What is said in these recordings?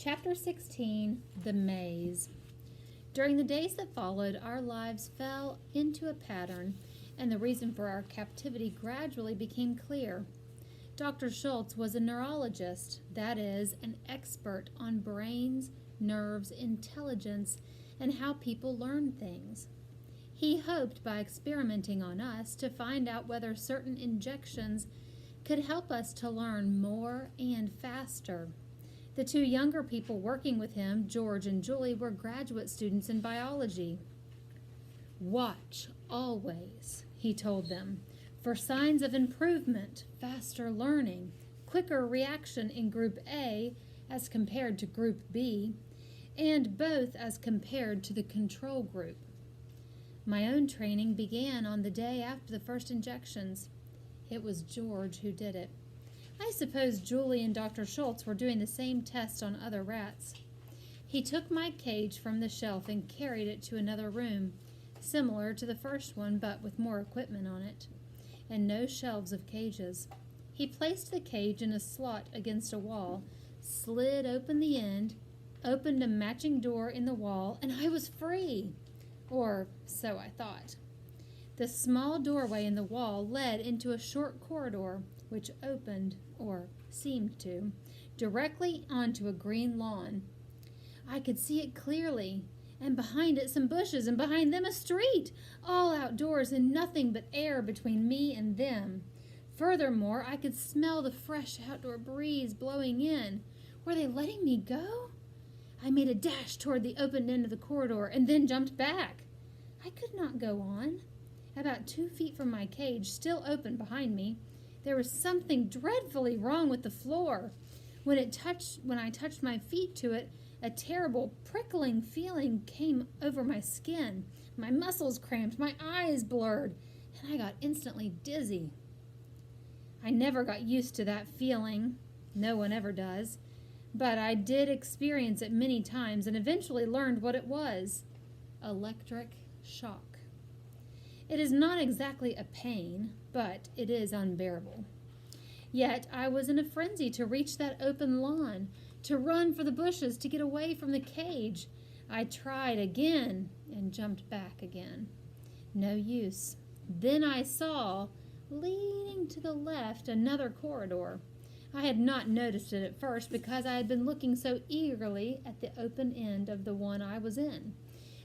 Chapter 16, The Maze. During the days that followed, our lives fell into a pattern, and the reason for our captivity gradually became clear. Dr. Schultz was a neurologist, that is, an expert on brains, nerves, intelligence, and how people learn things. He hoped by experimenting on us to find out whether certain injections could help us to learn more and faster. The two younger people working with him, George and Julie, were graduate students in biology. "Watch always," he told them, "for signs of improvement, faster learning, quicker reaction in Group A as compared to Group B, and both as compared to the control group." My own training began on the day after the first injections. It was George who did it. I suppose Julie and Dr. Schultz were doing the same test on other rats. He took my cage from the shelf and carried it to another room, similar to the first one but with more equipment on it, and no shelves of cages. He placed the cage in a slot against a wall, slid open the end, opened a matching door in the wall, and I was free. Or so I thought. The small doorway in the wall led into a short corridor, which opened, or seemed to, directly onto a green lawn. I could see it clearly, and behind it some bushes, and behind them a street, all outdoors and nothing but air between me and them. Furthermore, I could smell the fresh outdoor breeze blowing in. Were they letting me go? I made a dash toward the open end of the corridor and then jumped back. I could not go on. About 2 feet from my cage, still open behind me, there was something dreadfully wrong with the floor. When I touched my feet to it, a terrible prickling feeling came over my skin. My muscles cramped, my eyes blurred, and I got instantly dizzy. I never got used to that feeling. No one ever does. But I did experience it many times and eventually learned what it was. Electric shock. It is not exactly a pain, but it is unbearable. Yet I was in a frenzy to reach that open lawn, to run for the bushes, to get away from the cage. I tried again and jumped back again. No use. Then I saw, leading to the left, another corridor. I had not noticed it at first because I had been looking so eagerly at the open end of the one I was in.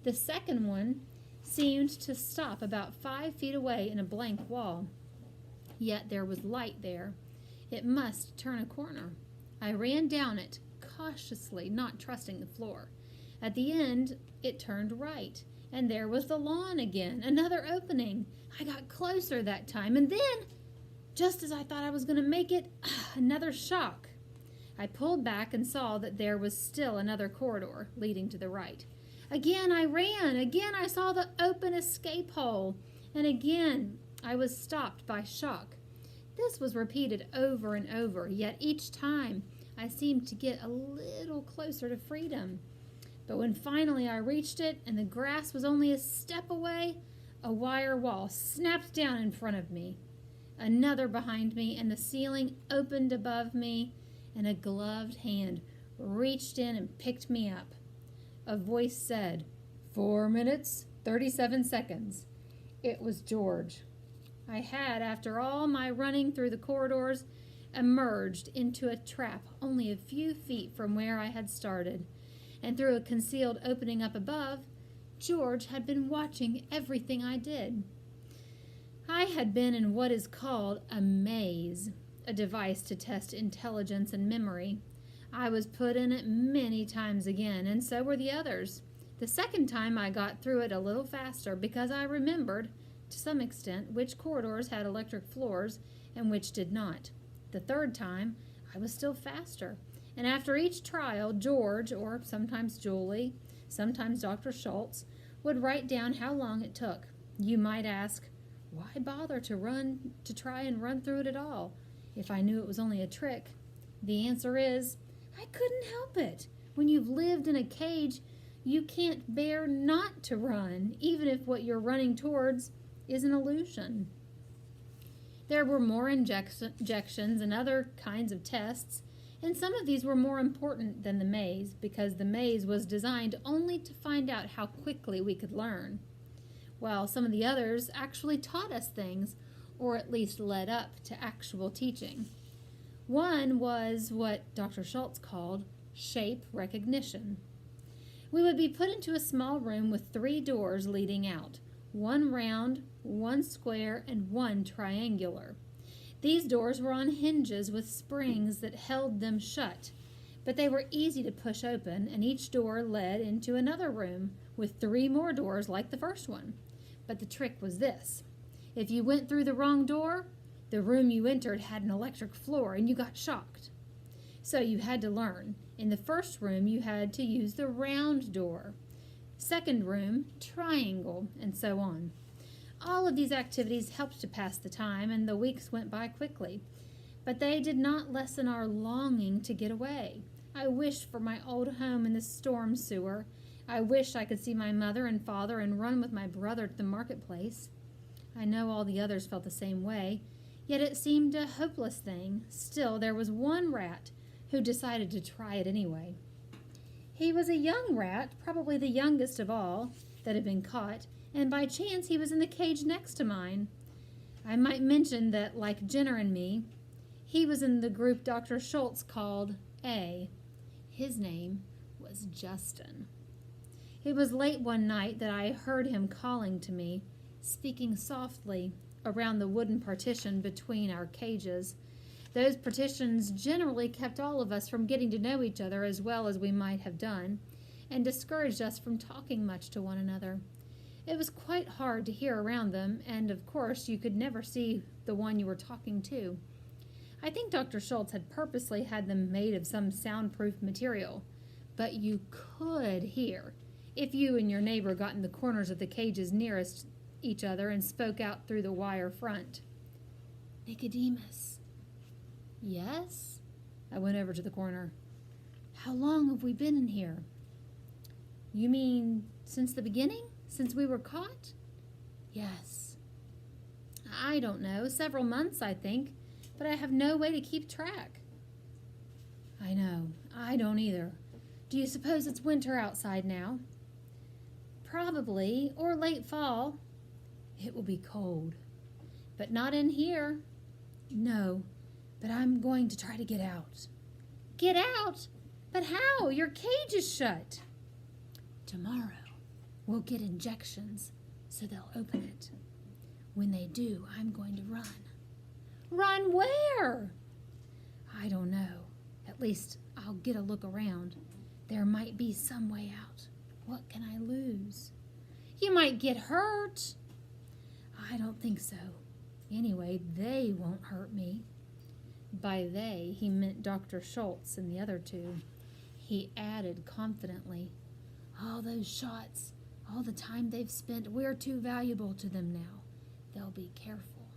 The second one seemed to stop about 5 feet away in a blank wall. Yet there was light there. It must turn a corner. I ran down it, cautiously, not trusting the floor. At the end, it turned right, and there was the lawn again, another opening. I got closer that time, and then, just as I thought I was going to make it, another shock. I pulled back and saw that there was still another corridor leading to the right. Again I ran. Again I saw the open escape hole. And again I was stopped by shock. This was repeated over and over, yet each time I seemed to get a little closer to freedom. But when finally I reached it and the grass was only a step away, a wire wall snapped down in front of me. Another behind me, and the ceiling opened above me, and a gloved hand reached in and picked me up. A voice said, 4 minutes, 37 seconds. It was George. I had, after all my running through the corridors, emerged into a trap only a few feet from where I had started, and through a concealed opening up above, George had been watching everything I did. I had been in what is called a maze, a device to test intelligence and memory. I was put in it many times again, and so were the others. The second time I got through it a little faster because I remembered, to some extent, which corridors had electric floors and which did not. The third time, I was still faster, and after each trial, George, or sometimes Julie, sometimes Dr. Schultz, would write down how long it took. You might ask, why bother to try and run through it at all, if I knew it was only a trick? The answer is, I couldn't help it. When you've lived in a cage, you can't bear not to run, even if what you're running towards is an illusion. There were more injections and other kinds of tests, And some of these were more important than the maze because the maze was designed only to find out how quickly we could learn, while some of the others actually taught us things, or at least led up to actual teaching. One was what Dr. Schultz called shape recognition. We would be put into a small room with 3 doors leading out, one round, one square, and one triangular. These doors were on hinges with springs that held them shut, but they were easy to push open, and each door led into another room with 3 more doors like the first one. But the trick was this. If you went through the wrong door, the room you entered had an electric floor and you got shocked. So you had to learn. In the first room, you had to use the round door. Second room, triangle, and so on. All of these activities helped to pass the time, and the weeks went by quickly. But they did not lessen our longing to get away. I wished for my old home in the storm sewer. I wished I could see my mother and father and run with my brother to the marketplace. I know all the others felt the same way, yet it seemed a hopeless thing. Still, there was one rat who decided to try it anyway. He was a young rat, probably the youngest of all that had been caught, and by chance he was in the cage next to mine. I might mention that, like Jenner and me, he was in the group Dr. Schultz called A. His name was Justin. It was late one night that I heard him calling to me, speaking softly around the wooden partition between our cages. Those partitions generally kept all of us from getting to know each other as well as we might have done, and discouraged us from talking much to one another. It was quite hard to hear around them, and of course you could never see the one you were talking to. I think Dr. Schultz had purposely had them made of some soundproof material, but you could hear if you and your neighbor got in the corners of the cages nearest each other and spoke out through the wire front. Nicodemus. Yes? I went over to the corner. How long have we been in here? You mean since the beginning? Since we were caught? Yes. I don't know. Several months, I think. But I have no way to keep track. I know. I don't either. Do you suppose it's winter outside now? Probably. Or late fall. It will be cold. But not in here. No. But I'm going to try to get out. Get out? But how? Your cage is shut. Tomorrow. We'll get injections, so they'll open it. When they do, I'm going to run. Run where? I don't know. At least I'll get a look around. There might be some way out. What can I lose? You might get hurt. I don't think so. Anyway, they won't hurt me. By they, he meant Dr. Schultz and the other 2. He added confidently, all those shots, all the time they've spent, we're too valuable to them now. They'll be careful.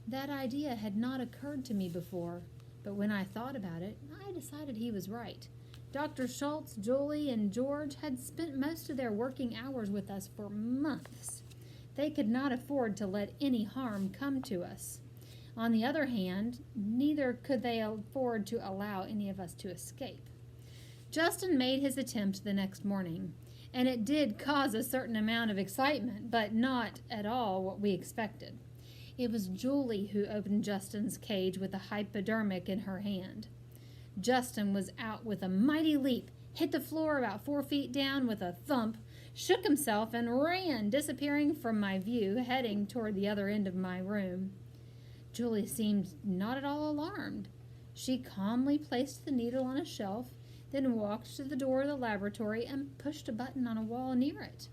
That idea had not occurred to me before, but when I thought about it, I decided he was right. Dr. Schultz, Julie, and George had spent most of their working hours with us for months. They could not afford to let any harm come to us. On the other hand, neither could they afford to allow any of us to escape. Justin made his attempt the next morning, and it did cause a certain amount of excitement, but not at all what we expected. It was Julie who opened Justin's cage with a hypodermic in her hand. Justin was out with a mighty leap, hit the floor about 4 feet down with a thump, shook himself, and ran, disappearing from my view, heading toward the other end of my room. Julie seemed not at all alarmed. She calmly placed the needle on a shelf, then walked to the door of the laboratory and pushed a button on a wall near it.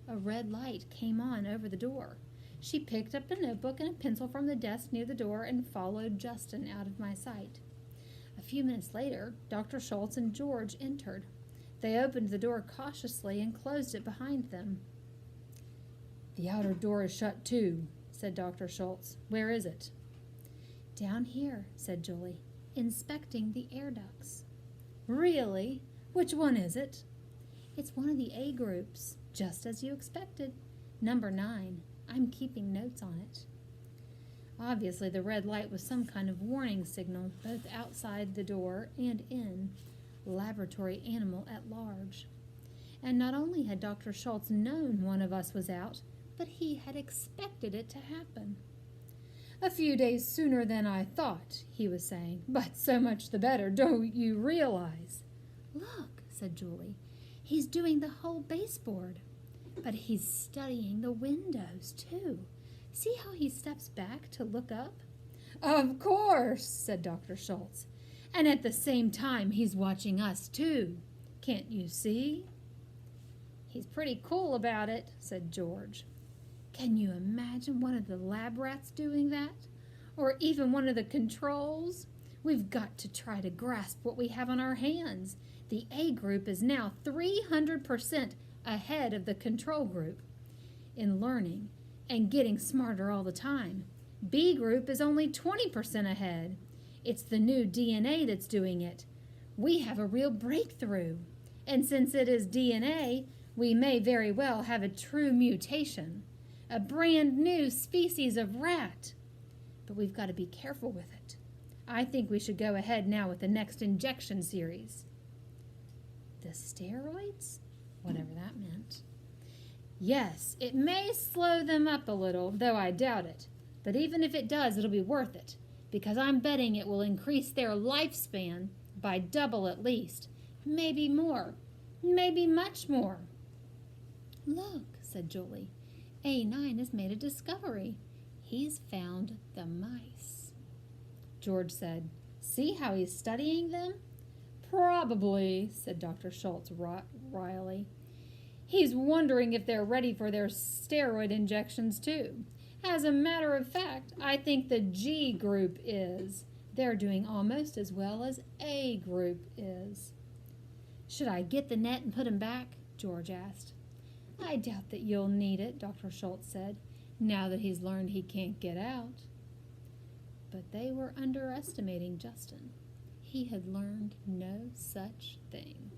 A red light came on over the door. She picked up a notebook and a pencil from the desk near the door and followed Justin out of my sight. A few minutes later, Dr. Schultz and George entered. They opened the door cautiously and closed it behind them. The outer door is shut too, said Dr. Schultz. Where is it? Down here, said Julie, inspecting the air ducts. Really? Which one is it? It's one of the A groups, just as you expected. Number 9. I'm keeping notes on it. Obviously, the red light was some kind of warning signal, both outside the door and in. Laboratory animal at large. And not only had Dr. Schultz known one of us was out, but he had expected it to happen. "A few days sooner than I thought," he was saying, "but so much the better, don't you realize?" "Look," said Julie, "he's doing the whole baseboard. But he's studying the windows, too. See how he steps back to look up?" "Of course," said Dr. Schultz. "And at the same time, he's watching us, too. Can't you see?" "He's pretty cool about it," said George. "Can you imagine one of the lab rats doing that? Or even one of the controls? We've got to try to grasp what we have on our hands. The A group is now 300% ahead of the control group in learning and getting smarter all the time. B group is only 20% ahead. It's the new DNA that's doing it. We have a real breakthrough. And since it is DNA, we may very well have a true mutation, a brand new species of rat. But we've got to be careful with it. I think we should go ahead now with the next injection series." "The steroids?" Whatever that meant. "Yes, it may slow them up a little, though I doubt it. But even if it does, it'll be worth it, because I'm betting it will increase their lifespan by double at least. Maybe more. Maybe much more." "Look," said Julie. "A9 has made a discovery. He's found the mice." George said, "See how he's studying them?" "Probably," said Dr. Schultz wryly. "He's wondering if they're ready for their steroid injections, too. As a matter of fact, I think the G group is. They're doing almost as well as A group is." "Should I get the net and put him back?" George asked. "I doubt that you'll need it," Dr. Schultz said, "now that he's learned he can't get out." But they were underestimating Justin. He had learned no such thing.